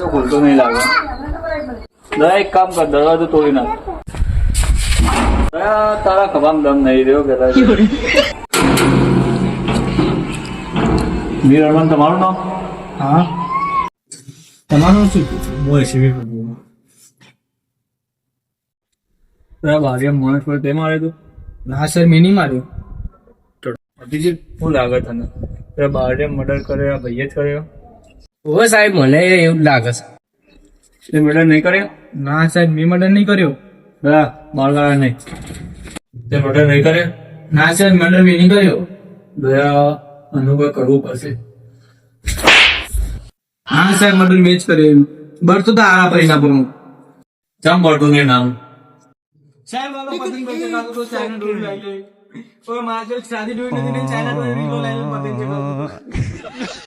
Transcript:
તો ખુલતો નહીં લાગે. દયા એક કામ કર, દરવાજો તોડી નાખ. દયા તારા ખભામાં દમ નહીં રહ્યો કે વીર હનુમાન તમારું નામ? હા. તમારું શું? હું એસીબી બારે માણસ પર તે મારે તું? ના સર, મેં નહીં માર્યો. અભિજીત શું લાગે તને? તે બારે મર્ડર કર્યો, ભાઈએ જ કર્યો? ઓ સાહેબ, મને એવું જ લાગે છે. તે મર્ડર નહીં કર્યો? ના સાહેબ, મેં મર્ડર નહીં કર્યો. દયા મારવાળા નહીં. તે મર્ડર નહીં કર્યો? ના સર, મર્ડર મેં નહીં કર્યો. દયા અનુભવ કરવું પડશે. હા સાહેબ, મર્ડર મેં જ કર્યો. બરતો તો આરા પૈસા પર ચમ પડતું નહીં નામ? સાહેબ વાલો પતંગ બચે કાતો તો ચાઇના ડોર લઈ ગઈ. ઓય માજો શાદી ડોર નથી ને ચાઇના ડોર રીલો લઈ